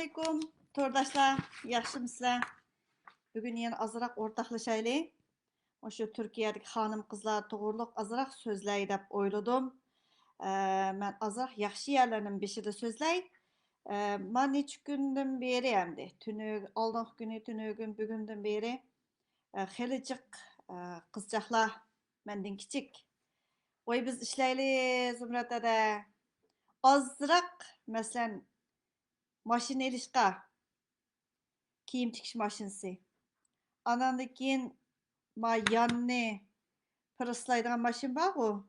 Assalamualaikum, tordaşlar, yaxşımısınızlar? Bugün yine azıraq ortaqlaşaylı. Şu Türkiye'deki hanım kızlar toğırlıq azıraq sözləy dep oyladım. Ben azıraq yaxşı yerlerinin beşide sözləy. Ben neç gündün beri emdi. Tünü, aldığın günü, tünügün, bugünden beri. Xelicik kızcaqlar menden kiçik. Oy biz işleyli Zümrətədə. Azıraq, məsələn, maşın elişqa, kiyim tikiş maşinisi. Anandan keyin yanni pırıslaydigan maşin var o.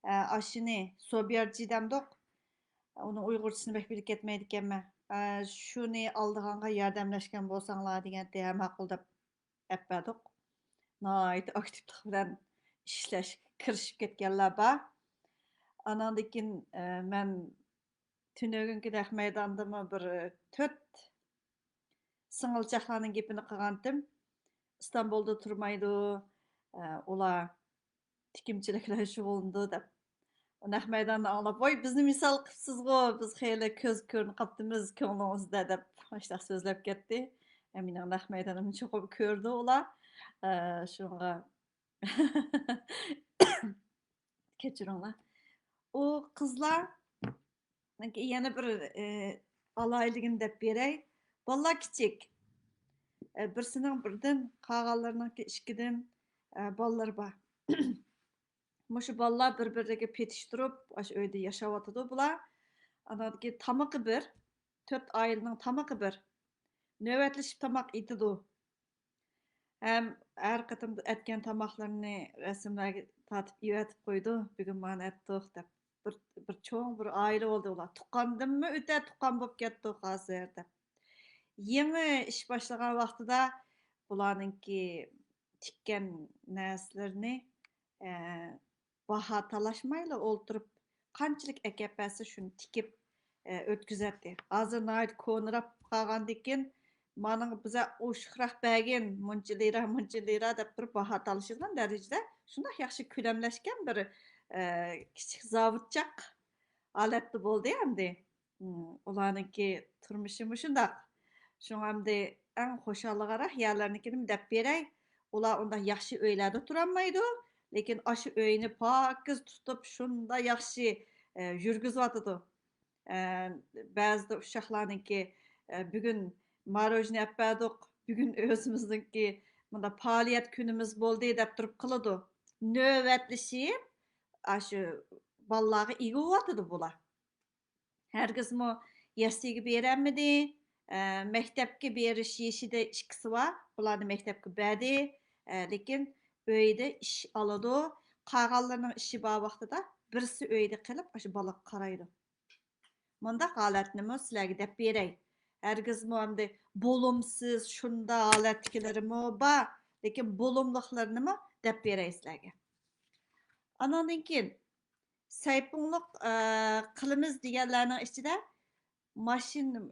Aşını Sobiyarcı demdik. Onun Uygurçasını pek bilip ketmeydik ama. Şunu aldığanga yardımlaşkan bolsaňlar degan hem hakkıldap etmedik. Nayt aktiflik bilen işleş kirişip ketkenler var. Anandan keyin men tünögünkü meydandamı bir töt sыңылчакларның gepini qilgandim. İstanbul'da turmaydı. Ola tikimçilikler şugulundu dep. Naq meydanı anlap, "Voy bizni misal qıpsızgo, biz xeyli köz körün qaptımız köňlüňizde" dep aşdaq sözlep ketdi. Meniň naq meydanymı çoxup kördü ola. Şoňa keçiriňler. O kızlar yana bir alayligin dep berey. Balla kiçik. Birsiniň birden, qağallarynyňky ikiden ballar bar. Muşu ballar bir-biriga petiştirip, aş öýde ýaşawatydy bular. Anadaki tamaky bir, 4 aýlynyň tamaky bir. Nöwetleşip tamak ýetidi. Hem her katım etken tamaklaryny resimlerge tatyp ýetip goýdy. Bugün bana etdik dep. Bir çoň bir aýly boldy ular. Tukandymmy öte tukan bolup ketdik hazır dep. Yeni iş başlagan wagtyda bularnynki tikken näslerini baha talaşmayla olturup kançılık ekep berse şunu tikip ötküzetdi. Hazır nayt konurap kalgandikin manın bize uşuqraq bergin munçı lira dep bir baha talışylan derecede şundaq yaxşı külemleşken bir kiçik zavutçak aletli boldy endi. Ularnynki turmuşy muşundaq. Şoňa endi en hoşallygarak ýerlernikini dep berey. Ular onda yaxşı öýlerde turanmaydy. Lekin aşı öýüni pakyz tutup şunda yaxşı ýürgüzýatydy. Bäzide uşaklarnynki bugün marojny ep berdik, bugün özümizninki munda paýalat günimiz boldy dep turup kylady. Nöwetleşip aşı ballarga ýygywatydy bular. Herkesmi ýasygy berenmidi. Mektepke beriş ýeşide ikisi var. Bularny mektepke berdi. Lekin öýde iş alady. Qağallarynyň işi bar wagtyda birisi öýde kalıp aşı balaga garaýdy. Mundaq halatnymy sizlerge dep berey. Herkesmi endi bolumsuz şunda halatkilerimi bar. Lekin bolumlyklaryny dep berey sizlerge. Anandan keyin saypyňlyk kılymyz diýenleriniň içinde maşin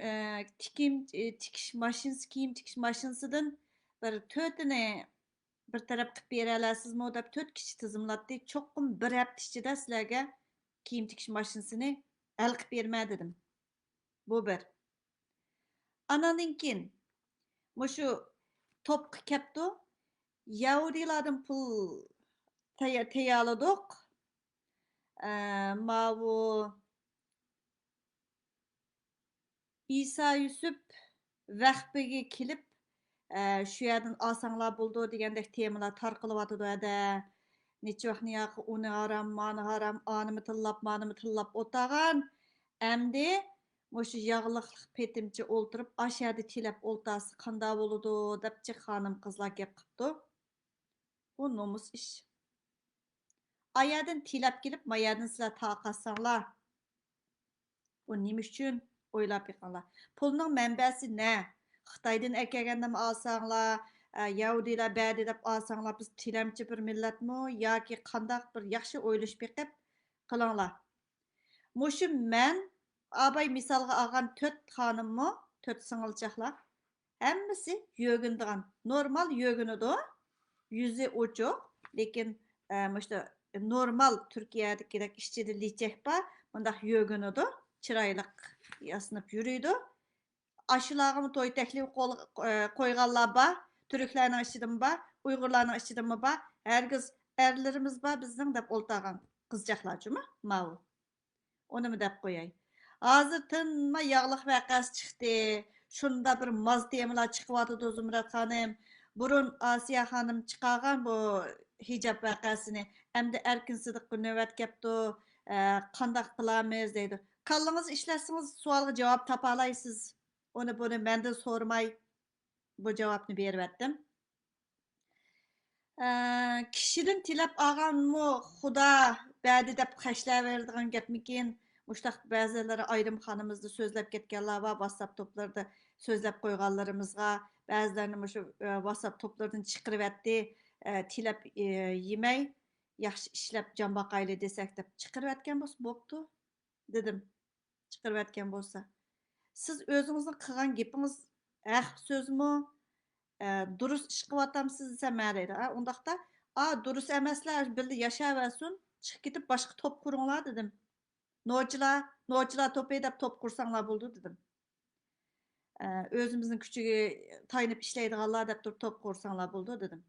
tikiş maşinisi kiyim tikiş maşinisinden bir tötüne bir taraf qıp berelesizmi dep 4 kişi tizimlatdy. Çoqum bir hafta içinde sizlerge kiyim tikiş maşinisini el qıp bermä dedim. Bu bir. Anandan keyin muşu topqa kepdi. Yahudilardan pul tayaladyk. Mavu İsa Yusuf vahbiga kelip şu yerden alsaňlar boldy degendek temalar tarqalywatydy ada. Neçe wagt ýaky uny haram, many haram, anymy tyllap, manymy tyllap otagan. Emdi muşu ýaglyklyk petimçi olturup aşady tilep oltasy kanda bolady depçi hanım kızlar gep qıpdy. Bu nomus iş. Aýadan tilep gelip maýadan sizler taqatsaňlar. Bu nime üçin oýlap ýakanlar. Pulnyň menbäsi nä? Xitaydan äkelgendem alsaňlar, Yahudiler bädi dep alsaňlar biz tilemçi bir milletmi ýa-ki qandaq bir ýaxşy oýlaşyp ýekip qılaňlar. Muşu men abay misalga algan 4 hanymmy, 4 syňylçaklar hemmisi ýögündigan. Normal ýögünidi. Yüzi oçuk. Lekin muşda normal Türkiýedeki işçili liçek bar. Mundaq ýögünidi. Çiraýlyk ýasnyp ýürüýdi. aşılağımı toy teklif koyganlar var. Türklerinin içinden var. Uygurların içinden mi var. Herkes erlerimiz var bizden dep oltağan kızcaklar mı? Mavu. Onu mu dep koyay? Hazır tınma yağlıq vakası çıktı. Şunda bir maz temalar çıkıvatıdı Zümrət Hanım. Burun Asiya Hanım çıkargan bu hicab vakasını. Hem de erkin sıdık bir nöbet kepti. Kandak kılamız deydi. Kallınız işlersiniz sualga cevap tapalaysız. Onu bunu benden sormay bu cevapını berip kişinin tilep ağan mı Xuda bədi dep xəşləverdiğin gepmikin. Muştaq bəziləri ayrım xanımızdı sözləp ketkenler var WhatsApp toplarda sözləp koyganlarımızga. Bəzilərini muşu WhatsApp toplardan çıkırıp etdi. Tilep yemey yaxşı işlep can bakaylı desek dep çıkırıp etken boptu dedim. Çıkırıp etken bolsa. Siz özünüzün kılgan gepiniz söz mü? Durus iş kıvatamsız ise məreydi. Ondaqda, durus emesler bildi yaşayıversin, çık gidip başka top kurunlar dedim. Noçılar topu edip top kursanlar buldu dedim. Özümüzün küçüğü tayınıp işleydiğanlar dep dur top kursanlar buldu dedim.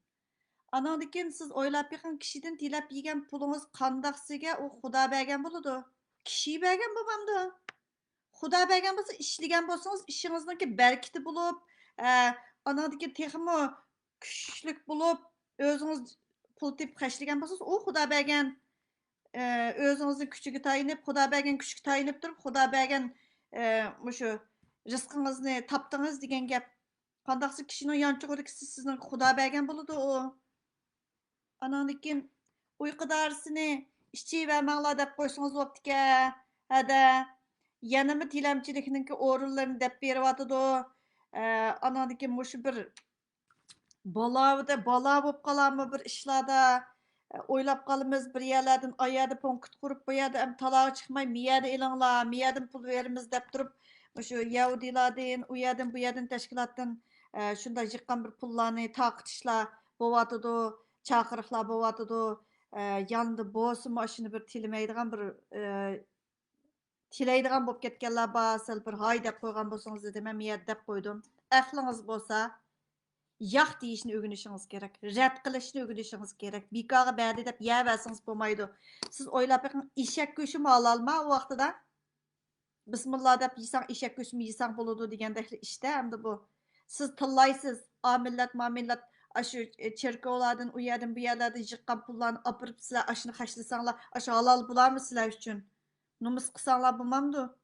Anandikin siz oylap yıkın kişiden tilep yegen pulunuz kandaqsıge o Xuda bergen buludu. Kişiyi bergen babamdı. Xuda bergen bolsa işlegen bolsanız işinizdeki berkiti bulup, anadaki texmi küçlük bulup, özünüz pul tip xəşlegen bolsanız o Xuda bergen özünüzün küçüğü tayinip, Xuda bergen küçük tayinip durup, Xuda bergen muşu rızkınızını taptınız degen gep. Qandaqsı kişinin yançıqırı ki sizin Xuda bergen buludu o. Anandikin uyqudarsını işçi vermanglar dep qoysanız optike. Hada yanımı tilemçilikninki orunlarını dep berivatıdı. Anandikin muşu bir bala bop kalamı bir işlada oylap kalımız bir yerlerden ayadı punkut kurup bu yerda hem talağa çıkmay miyada ilangla miyadan pul verimiz dep durup şu Yahudilardan u yerden bu yerden teşkilattan şunda jıqqan bir pullarını taqıtışla bovatıdı çakırıqlar bovatıdı yandı bosu maşını bir tilmeydiğen bir tileydiğen bop ketkenler basıl bir hay dep koygan bolsanız dedim men miyad dep koydum. Aklınız bolsa yaq deyişini ögünüşünüz gerek. Rədd qilishni ögünüşünüz gerek. Bikağa bədi dep yeyəversiniz bolmaydı. Siz oylap baxın, eşek göşü mü alalma o vaqtida? Bismillah dep yesang eşek göşümü yesang boludu degендek işte hamda bu. Siz tillaysız, amillat, mamillat aşı çerkovlardan, u yerden bu yerlerden yıqqan pullarını apırıp sizler aşını xaşlasanlar, aşı halal bular mı sizler üçün? Numus qısanlar bulmamdı.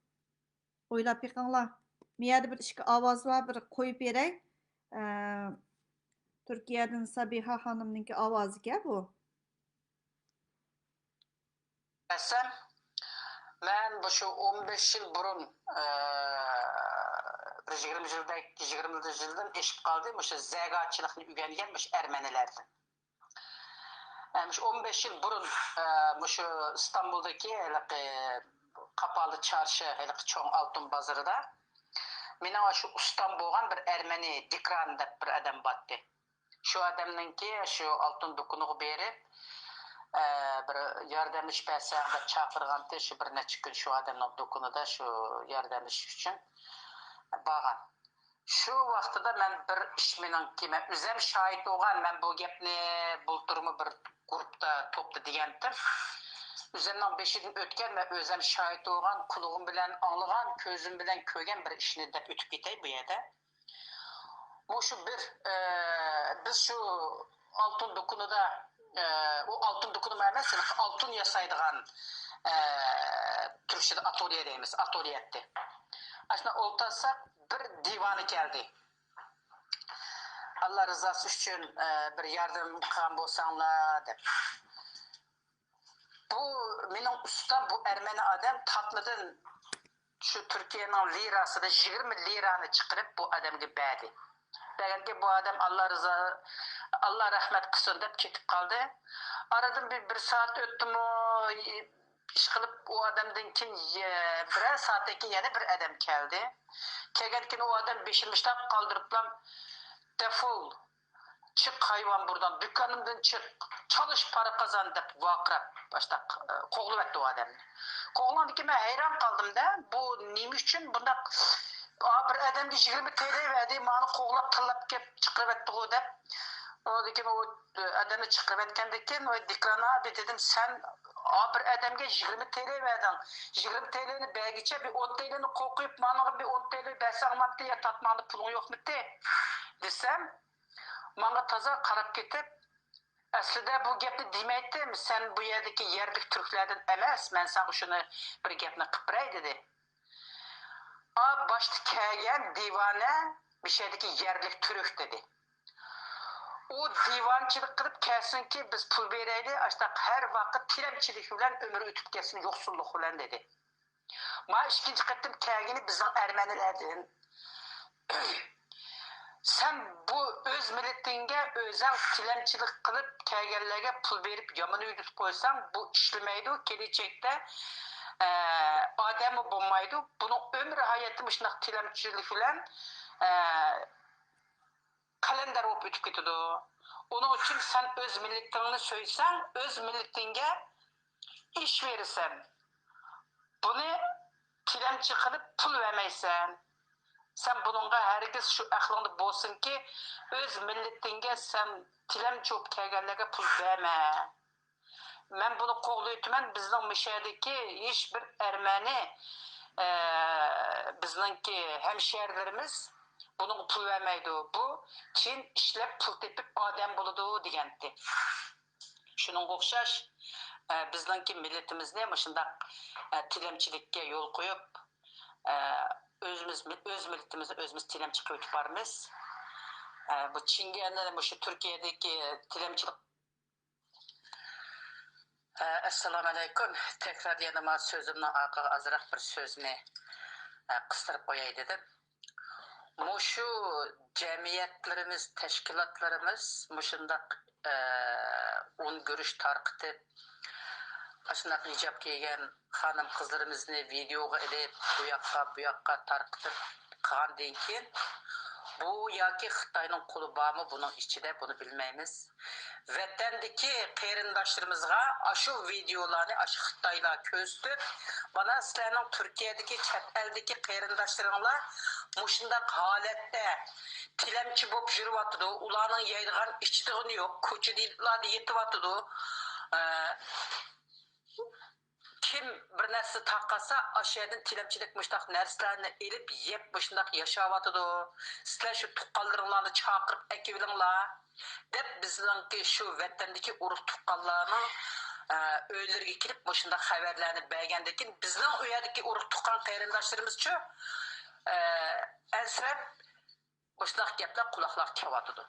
Oylap baxınlar. Miyada bir işki avaz var, bir koyup berey. Türkiye'den Sabiha Hanım'ınki avazı ki bu. Desem, ben bu şu 15 yıl burun bir 20 yıldan eşip kaldım. Şu zegatçılıkını ügengenmiş Ermenilerden. Yani şu 15 yıl burun şu İstanbul'daki kapalı çarşı, çoğun altın bazarında benim şu ustam boğan bir Ermeni Dikran dep bir adam battı. Şu adamınki şu altın dokunuğu berip bir yardım iş pesağında çağırganda şu bir neçe gün şu adamın dokunuda şu yardım iş için bağan. Şu vaxtıda ben bir işmenin kime üzem şahit olgan ben bu gepni bulturumu bir grupta toplu diyendim. Üzerinden 5 yıl ötken ve özem şahit olgan, kulağım bilen anlagan, közüm bilen kögen bir işini de ötüp gitey bu yerde. Bu şu biz şu altın dokunuda o altın dokunum emas, altın yasaydığan Türkçe'de atölye deyimiz, atölyeydi. Aslında oltasa bir divanı geldi. Allah rızası için bir yardım kılan bolsanlar dep. Bu benim ustam bu Ermeni adam tatlıdan şu Türkiye'nin lirası da 20 liranı çıkarıp bu adamı berdi. Belki bu adam Allah rahmet kılsın dep ketip kaldı. Aradan bir saat öttü mü iş kılıp o adamdan kin birer saatteki yeni bir adam geldi. Kelgenkin o adam beşirmişten kaldırıplam defol çık hayvan buradan dükkanımdan çık çalış para kazan dep vakrap başta koğlu etti o adam. Koğlandı ki ben hayran kaldım da bu neymiş için bunda bir adamga 20 TL verdi, mani qo'g'lab tillab kelib chiqarib etdi deb. Ondan keyin o adamı chiqarib etgandan keyin o Dikran abi dedim sen bir adamga 20 TL verdin. 20 TL'ni belgiçe bir 10 TL'ni qo'yib, mani bir 10 TL bersanmapti ya tatmani pulun yo'qmidi desem, manga toza qarab ketib, aslida bu gapni demaydim, sen bu yerdagi yerlik turklardan emas, men sana shuni bir gapni qilib beray dedi. Başta kelgan divane bir şeydeki yerlik türk dedi. O divançılık kılıp kelsin ki biz pul bereyli, işte her vakit tilemçilik bilen ömrü ötüp gelsin, yoksulluk bilen dedi. Ma ikinci kıttım kelgini bizden Ermenilerden. Sen bu öz milletinge özel tilemçilik kılıp kelgenlerge pul verip yamını üdüp koysan bu işlemeydi. Gelecekte adamı bulmaydı. Bunun ömrü hayatı şundak tilemçilik bilen kalender olup ötüp gidiyordu. Onun için sen öz milletini söylesen, öz milletinge iş verirsen, bunu tilemçi kılıp pul vermeysen, sen bununla herkes şu aklında bolsun ki, öz milletinge sen tilemçi olup kelgenlerge pul verme. Ben bunu qo'llayman, bizning Mishadagi hech bir Ermeni bizningki hemşehrilerimiz bunun pul vermeydi. Bu Çin işlep pul tepip adam buludu degandi. Şunun o'xshash bizningki milletimizni ham shunday tilemchilikka yo'l qo'yib öz milletimizni o'zimiz tilemchi qilib o'tib boramiz. Bu Çinga shu Turkiyadagi tilemchilik. Assalamu alaikum. Tekrar yanıma sözümün arkaga azırak bir sözünü kıstırıp koyay dedim. Şu cemiyetlerimiz, teşkilatlarımız muşundak un görüş tarkıtıp aşındak icap giygen hanım kızlarımızını videoga edip bu yakka tarkıtıp kağan deyin. Bu yaki Xitayning qo'li bormi bunun içinde bunu bilmeymiz. Vatandagi qarindoshlarımızga şu videolarni şu Xitaylar ko'rsatib, bana sizlarning Turkiyadagi chet eldagi qarindoshlaringlar mushundaq holatda tilamchi bo'lib yuryapti. Ularning yeydigan ichdig'ini yo'q, ko'chalarda yetyapti. Kim bir narsa taqasa, aşağıdan tilemçilik müştak narsalarını elip yep müştak yaşavatıdı. Sizler şu tuqqanlarını çağırıp ekibilinglar. Dep bizninki şu vatandaki urug' tuqqanlarning öyleriga kirib müştak haberlerini bergandan bizning u yerdagi urug' tuqqan qarindoshlarimiz-chi ansirab müştak gaplar quloqlarga kelyapti.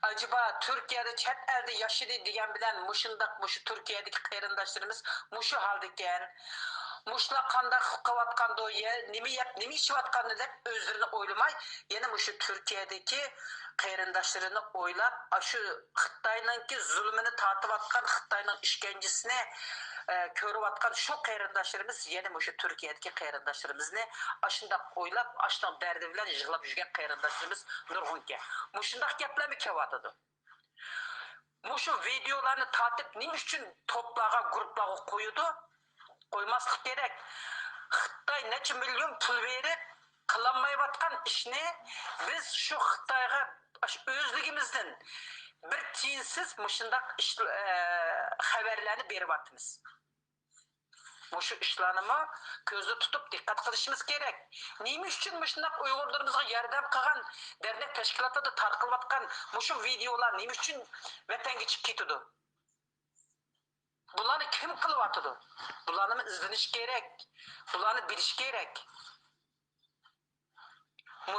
Acaba Türkiye'de chet elde yaşadı diyen bilen muşu Türkiye'deki qarindoshlarimiz muşu haldeken, muşlar qanday qilayotganda, nima yap, nima ishlayotganini deb o'zlarini o'ylamay, yana muşu Türkiye'deki qarindoshlarını o'ylab, shu Xitoyninki zulmini tortayotgan, Xitoyning ishkencisini ko'rayotgan shu qarindoshlarimiz yana shu Turkiyadagi qarindoshlarimizni ashundoq o'ylab, ashundoq dardi bilan yig'lab yurgan qarindoshlarimiz nurg'unga. Mushundoq gaplarni kelyotidi. Shu videolarni tortib nima uchun to'plarga, guruhlarga qo'yadi? Qo'ymaslik kerak. Xitoy necha million pul berib qilolmayotgan ishni biz shu Xitoyga o'zligimizdan bir tiyinsiz mushundaq xabarlarni beryapmiz. Şu işlerini gözde tutup dikkat kılışımız gerek. Neymiş için müşündek Uygurlarımıza yardım kılan dernek teşkilatı da tarkılvatkan şu videolar neymiş için vatan geçip gidiyordu. Bunları kim kılıvatıdı? Bunları izleniş gerek. Bunları biliş gerek.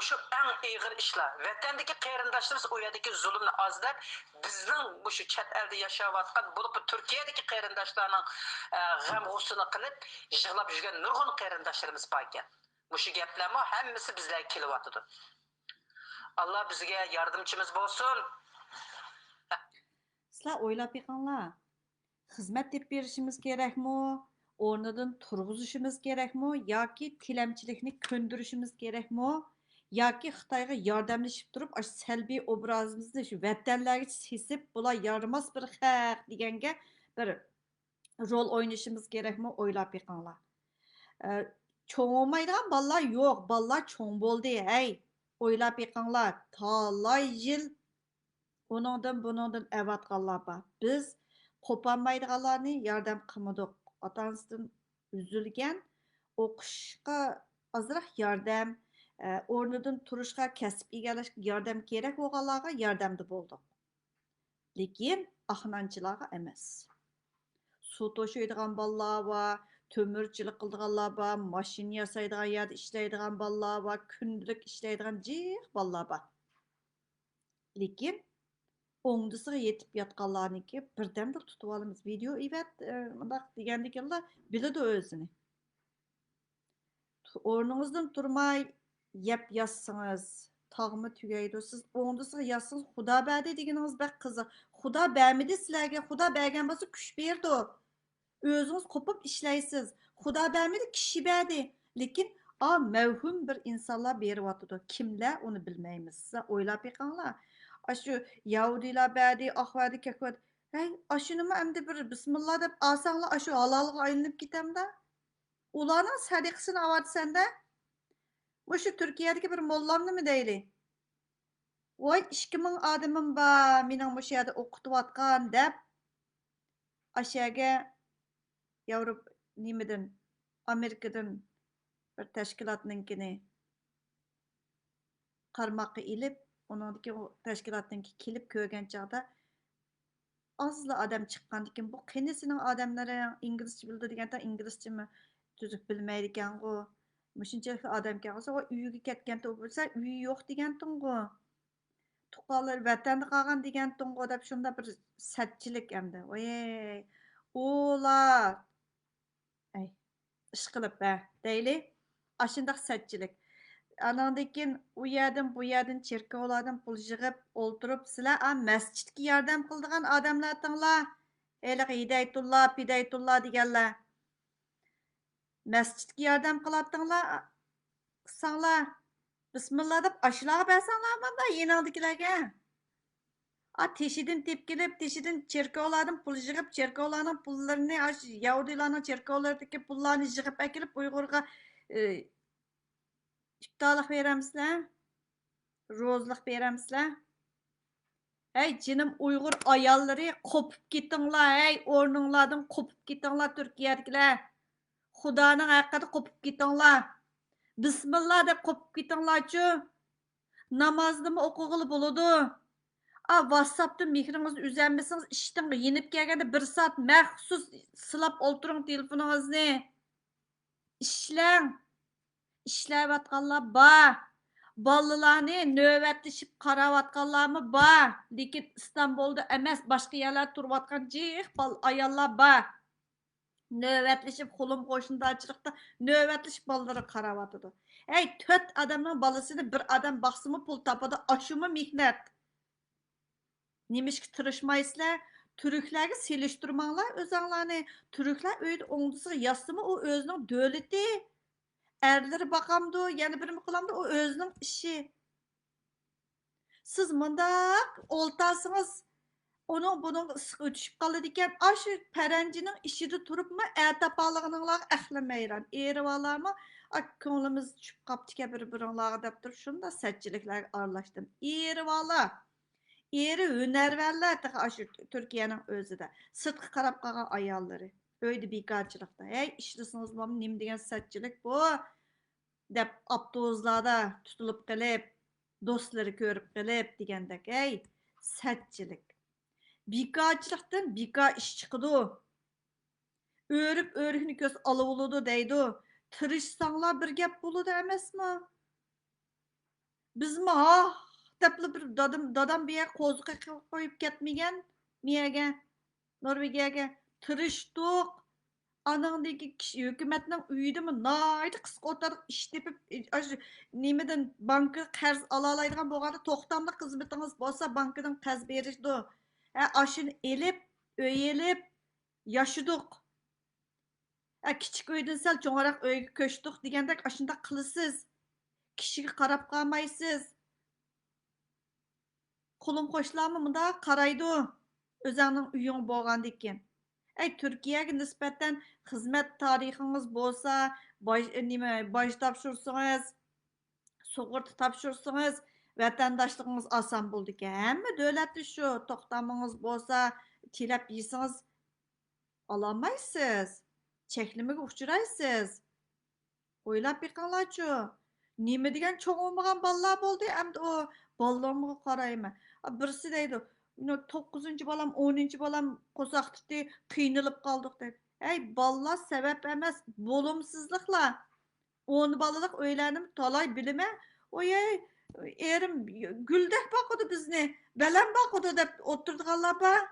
Şu en ağır işler. Vatandaki qarindoshlarimiz o yerdagi zulmni azlab, bizning şu chet elde yaşayotgan bulup Türkiye'deki qarindoshlarning g'am-g'usini qilib, yig'lab yurgan nurg'un qarindoshlarimiz bor ekan. Şu gaplarmi hammasi bizlarga kelyapti. Allah bizga yordamchimiz bo'lsin. Sizlar o'ylab beqinglar. Xizmat deb berishimiz kerakmi? O'rnidan turg'izishimiz kerakmi? Yoki tilamchilikni ko'ndirishimiz kerakmi? Yoki Xitoyga yordamlashib turib, salbiy obrazimizni shu vatanlarga sesib, bular yaramas bir xalq deganga bir rol o'ynashimiz kerakmi? O'ylab beqinglar. Çoğ olmaydigan ballar yo'q. Ballar çoğ bo'ldi. Hey, o'ylab yiqinglar. Talay yil uningdan avatganlar bor. Biz qo'polmaydiganlarni yordam qilmadik. Ota-onasidan üzülgan o'qishga ozroq yordam, o'rnidan turishga, kasb egallashga yordam kerak bo'lganlarga yordamda bo'ldik. Lekin ahmanchilarga emas. Su to'shaydigan ballar bor, tömürçülük qildiganlar bor, mashina yasaydigan yerda ishlaydigan ballar bor, kundalik ishlaydigan jiq ballar bor. Lekin o'ngdisiga yetib yotganlarniki birdamda tutib olamiz. Video ibat bundaq degandikanlar biladi o'zini. O'rningizdan turmay yeb yotsangiz, tog'mi tugaydi. Siz o'ngdisiga yotsangiz Xudo berdi deganingiz bak qiziq. Xudo bermidi sizlarga, Xudo bergan bo'lsa kuch berdi. Özünüz kopup işleysiz. Xudo bermedi, kişi berdi. Lekin mevhum bir insanlar berivatıdı. Kimler onu bilmeymiz. Size oylap yıkanlar. Aşı Yahudiler berdi, ahverdi, kekverdi. Hey, aşını mı emdi bir Bismillah deyip asanla aşı halalığa aylanıp gitem de. Ulanın sadikasını avardı sende. Bu şu Türkiye'deki bir mollamlı mı değil? Vay 2000 adamım ba, minin bu şeyde okutuvatkan deyip aşağıya Avrupa nimeden Amerika'dan bir teşkilatninkini qarmoqqa ilib, onundaki o teşkilatniki kelib ko'rgan chaqda azla odam chiqqandan keyin bu qanisining odamlari inglizcha bildi deganda inglizchami tuzuk bilmaydi ekan-ku. Mushunchalik odam kelsa, o uyiga ketgan bo'lsa, uyi yo'q degantin-ku. Tuqqanlar vatanda qolgan degantin-ku deb shunda bir satchilik endi. Voy, ular ay ish qilib deyli. Ashundaq satchilik. Anandan keyin u yerdan bu yerdan cherkovlardan pul yig'ib o'ltirib sizlar masjidga yordam qildigan odamlar tinglar. Hali Hidayatulloh, Pidayatulloh deganlar. Masjidga yordam qilatdinglar. Qilsanglar bismillah deb ashlarga bersanglar mana yeningdikilarga. Teşidin tepkilib, teşidin cherkovlardan pul yig'ib, cherkovlarning pullarini Yahudilarning cherkovlaridagi pullarni yig'ib akilib Uyg'urga iftorlik beramizlar, ro'zlik beramizlar. Hey jinim Uyg'ur ayollari qopib ketinglar, hey o'rninglardan qopib ketinglar Turkiyadagilar. Xudoning haqqida qopib ketinglar. Bismillah deb qopib ketinglarchu. Namozni o'qig'ili bo'ladi. WhatsApp'da mehringizni uzanmasangiz ishdan yenib kelganda 1 soat maxsus silab o'ltiring telefoningizni. Ishlang. Ishlayotganlar bor. Bolalarni navbatlashib qarayotganlarmi bor. Lekin Istanbulda emas, boshqa yerlarda turayotgan jiq ayollar bor. Navbatlashib qo'lim qo'shnidachilikda navbatlashib bolalarga qarayotdi. Hey, 4 odamning bolasini bir odam boqsimi pul topadi, ashumi mehnat. Nimişki tırışmaysızlar, Türklerge seliştirmanglar özanglarni. Türkler öyle oңdisiga yassımı o özünün dövleti. Erleri bakamdı, yani birimi kılamdı o özünün işi. Siz mındaq oltasınız, onun bunun ısığı düşüp kalı diken, aşı perencinin işide turup mu ertapalığınınlar əxlemeyran. Erivalar mı? Ko'nglimiz düşüp kaptike bir-birinlarga deptir. Şunda setçilikler arlaştım. Erivalar. Eri hünerverler aşı Türkiye'nin özüde. Sırtkı karab kalan ayalları. Öyle bekarçılıkta. Hey işlisiniz mı? Nim degen satçılık bu. Dep aptozlarda tutulup gelip, dostları görüp gelip degendek. Hey satçılık. Bekarçılıktan bekar iş çıkıdı. Örüp örüğünü göz alıvuludu deydi. Tırışsanlar bir gep buludu emes mi? Biz mi Depli bir dadam bir yer qo'ziqa qo'yib ketmagan miyaga Norvegiyaga tirishdik. Anandagi hukumatning uyidami noyda qisqa o'tirib ish tepib nimadan banka qarz ola oladigan bo'lganda to'xtamli xizmatingiz bo'lsa bankadan qarz berishdi. Ashini elib, o'yilib yashadik. Kichik uydan sal cho'ngroq uyga ko'chdik degandek ashunda qilasiz. Kishiga qarab qolmaysiz. Qo'lim qo'shlarmi bunda qaraydi. O'zingning uying bo'lgandan keyin. Türkiye'ye nisbeten hizmet tarixiniz bo'lsa, baj topshirsangiz, sug'urta topshirsangiz, vatandaşlığınız asan bo'ldi ki. Hamma davlatda shu to'xtamingiz bo'lsa, tilab yeysangiz alamaysiz. Cheklimiga uchraysiz. O'ylab beqinglarchu. Nima degan cho'ng bo'lmagan bolalar bo'ldi, endi o bolalarga qarayman. Birisi deydi, 9-chi bolam, 10-chi bolam qo'saqtdi, qiynalib qoldik deb. Bolalar sabab emas, bo'lumsizliklar. 10 bolalik o'ylanim talay bilime. Erim güldek bakıdı bizni. Belen bakıdı deb oturduğanlar var.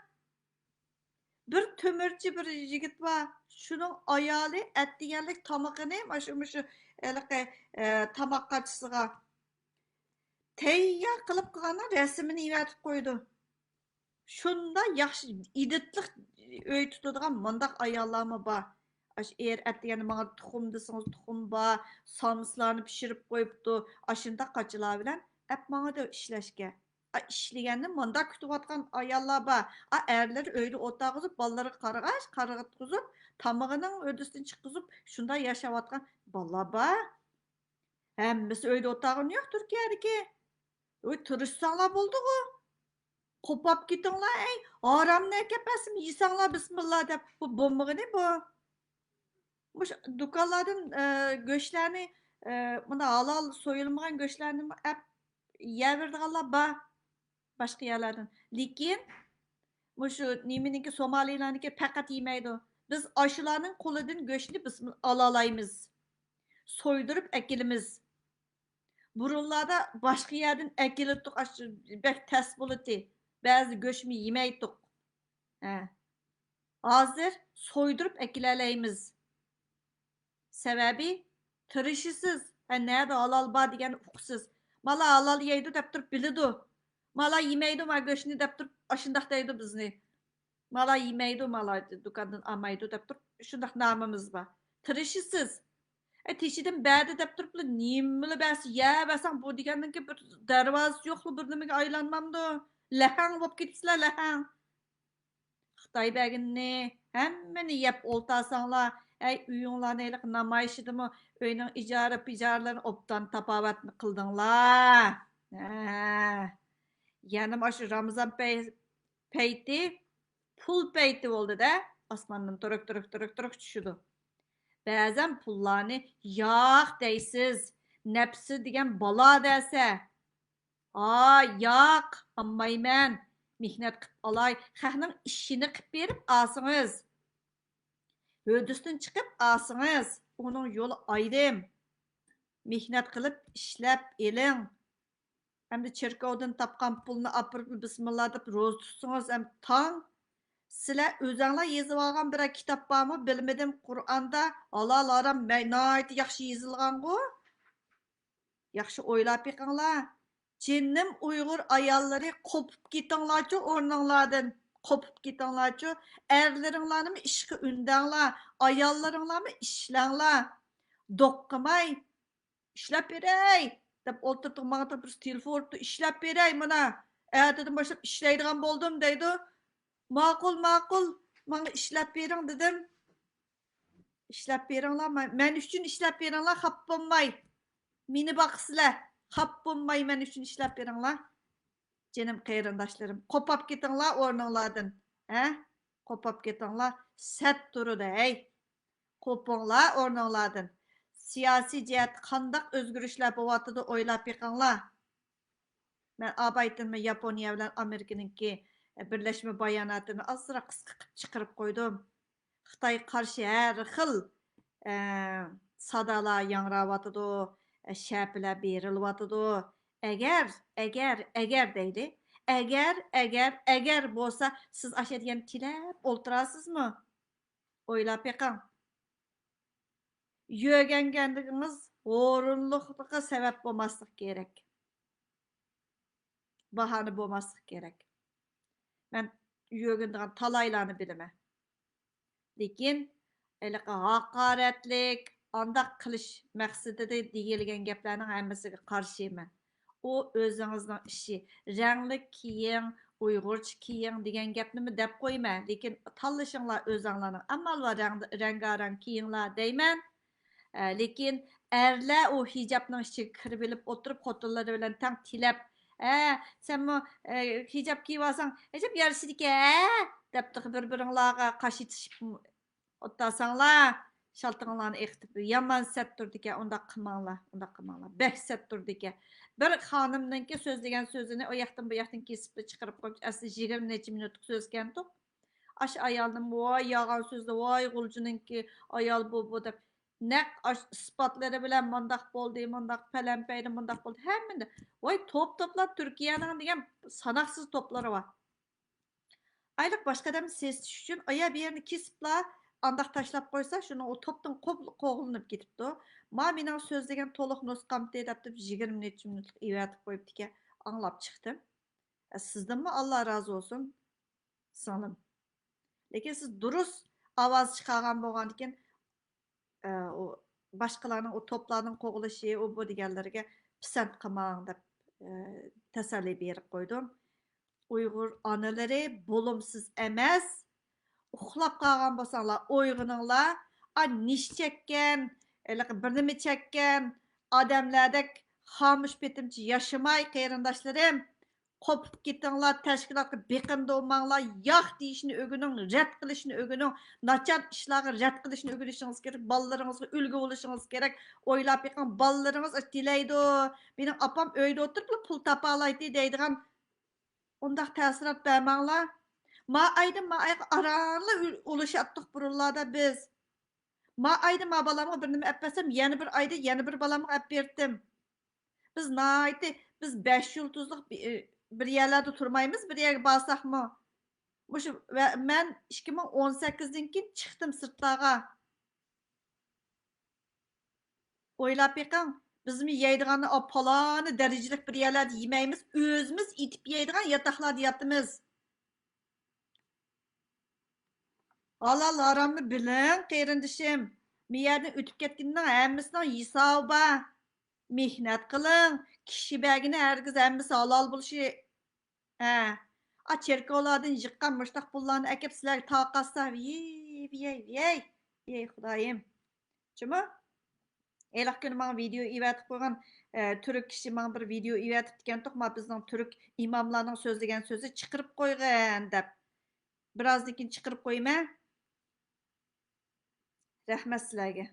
Bir tömürcü bir yigit var. Şunun ayali etdiyenlik tamaqını şu tamaq qaçısıga teyya qılıp qılğana resmini ivetip koydu. Şunda yaxşı iditlik öy tutadigan mındaq ayallarmı var. Eğer etdiyeni bana tuxum desiniz tuxum var. Samıslarını pişirip koyuptu. Aşında qaçılar bilen hep bana da işleşke. İşleyenini manda kütüvatkan ayallar var. Erler öyle otağızıp balları qarıqıtqızıp tamağının ödüsünü çıkızıp şunda yaşavatkan ballar var. Hemmisi öyle otağın yok Türkiye'deki. Tırışsanlar buldu o. Kopap gitinler aram ne kepesim yisanlar bismillah dep. Bu bomba ne bu? Bu dükkanların göçlerini buna halal soyulmayan göçlerini hep yevirdiğinler var başka yerlerden. Lakin bu şu nimeninki Somaliler'inki fakat yemeydi. Biz aşılarının kolundan göçünü biz alalayımız. Soydurup ekilimiz. Burunlarda başka yerden ekilittik aşı bek ters buluttu. Bazı göçümü yemeydik. Hazır soydurup ekileleyimiz. Sebebi tırışısız. Nerede halal var diyen uksuz. Mala halal yeydi dep durup bilidu. Mala yemeydi ma göçünü dep durup aşındaktaydı bizni. Mala yemeydi mala dükkandan almaydı dep durup şundak namımız var. Tırışısız. Teşiden berde dep durup nimeli besi ya besan bu diyenin ki bir dervaz yoklu bir demek aylanmamdı. Lehan bop gitsinler lehan. Xitay bəginni hemmeni yep oltasanlar. Uyunlar neylik namayışıdı mı? Öyünün icarlarını optan tapavatını kıldınlar. Yani başı Ramazan peyti pul peyti oldu da asmanın turuk düşüdü. Bəzən pullarını yağ deysiz, nepsi degen bala dese. Yağ, ammaymen, mihnet qıp alay, xəxnin işini qıp berip asınız. Ödüsün çıkıp asınız. Onun yolu ayrım. Mihnet kılıp işlep elin. Hem de çirkovdan tapkan pulunu apırıp bismillah deyip roz tutsunuz. Hem tan. Sizler özünler yazıp algan bir kitap var mı? Bilmedim Kur'an'da. Allah aram nayet yaxşı yazılgan bu. Yaxşı oylap yıkınlar. Cinnim Uygur ayalları kopup gitinlarca ornanlardan. Kopup gitinlarca. Erlerinlarını mı işki ündenler. Ayallarınlar mı işlenler. Dokkımay. İşlep berey. Dep oturttuk bana bir telefon işlep berey bana. Dedim başlayıp işleydiğen buldum deydi. Makul. Bana işlep berin dedim. İşlep berinler. Men üçün işlep berinler hap bulmay. Mini baksılar. Hap bulmay men üçün işlep berinler. Canım kayrandaşlarım. Kopap gitinler ornanlardan. Kopap gitinler. Set duru da Kopunlar ornanlardan. Siyasi cihet kandak özgürüşler boğatıda oylap yıkanlar. Ben abaytımı Japonya ile Amerika'nınki birleşme bayanatını azıra kıskıp çıkarıp koydum. Xitay karşı her xil sadalar yanravatıdı, şəpilər berilvatıdı. Eğer deydi. Eğer bolsa siz aşediyen tilep olturasız mı? Oylap yıkan. Yögengendiginiz orunluqlığa sebep bolmaslık gerek. Bahane bolmaslık gerek. Ben yögendiğin talaylarını bilime. Lekin haqaretlik, andaq qilish maqsadida deyilgan gaplarning hammasiga qarshiyman. O o'zingizning ishi. Rangli kiying, Uyg'urcha kiying degan gapni deb qo'yma, lekin tanlashinglar o'zinglarning amal va rangarang kiyinglar deyman. Lekin erlar u hijobning ichiga kirib olib o'tirib xotinlari bilan tang tilab, sen bu hijab kiyib olsang, hijab yarashidiki, deb bir-biringlarga qashi tishib o'tasanglar, shaltinglarni eqitib yomon satturdi ekan, undaq qilmanglar, undaq qilmanglar. Bek satturdi ekan. Bir xonimninki so'zlagan so'zini o yoqdan bu yoqdan kesib chiqarib qo'yib, asli 20 necha minutlik so'zkan-ku. Aş ayolning voy yolg'on so'zda, voy g'uljininki ayol bu deb naq isbotlari bilan mundaq bo'ldi, mundaq palampayda mundaq bo'ldi. Hammada voy to'plab Turkiyaning degan sanoqsiz to'plari bor. Ayliq boshqa odam sesish uchun aya bir yerini kesibla andaq tashlab qo'ysa, shuni o topdan qo'g'linib ketibdi. Ma mening so'zlagan to'liq nusqamti deb 20 necha minutlik evatib qo'yibdi ekan, anglab chiqdim. Sizdanmi Alloh rozi bo'lsin, sonim. Lekin siz durust ovoz chiqargan bo'lgan ekan, o boshqalarning o to'plarning qo'g'ilishi, u bu deganlarga pisand qilmang deb tasalli berib qo'ydim. Uyg'ur onalari bo'lumsiz emas. Uxlab qolgan bo'lsanglar, uyg'oninglar. Nish chekkan, bir nima chekkan odamlardek xomush petimchi yashamay qarindoshlarim. Qopib ketinglar, tashkilotga beqindi olmanglar, yo'q deyishni o'rganing, rad qilishni o'rganing, nachar ishlarga rad qilishni o'rganishingiz kerak, bolalaringizga ulgu bo'lishingiz kerak. O'ylab beqing, bolalaringiz tilaydi. Mening opam uyda o'tirib pul topa oladi deydigan undaq ta'sirot bermanglar. Ma ayda aranla ulushatdik burunlarda biz. Ma ayda ma balamga bir nima apasam, yana bir ayda yana bir balamga ap berdim. Biz nayti, biz 5 yulduzlik bir yerlerde turmaymiz, bir yerga barsaqmı? Muşu ben 2018'den keyin chiqdim sirtlarga. O'ylab beqing, bizmi yeydiganni palani darajalik bir yerlarda yemaymiz, o'zimiz itib yeydigan yataqlarda yatimiz. Halal haramni biling, qarindishim. Bu yerdan o'tib ketganning hammasining hisobi bor. Mehnat qiling, kishi bagini hargiz hammasi halol bo'lishi. Cherkovlardan yiqqan mushtaq pullarni akib sizlarga taqatsa, ey xudoyim. Chimi? Elaq kuni men video evatib qo'ygan turk kishi men bir video evatib degan to'q, bizning turk imomlarning so'zlagan so'zi chiqirib qo'ygan deb. Birozdan keyin chiqirib qo'yma. Rahmat sizlarga.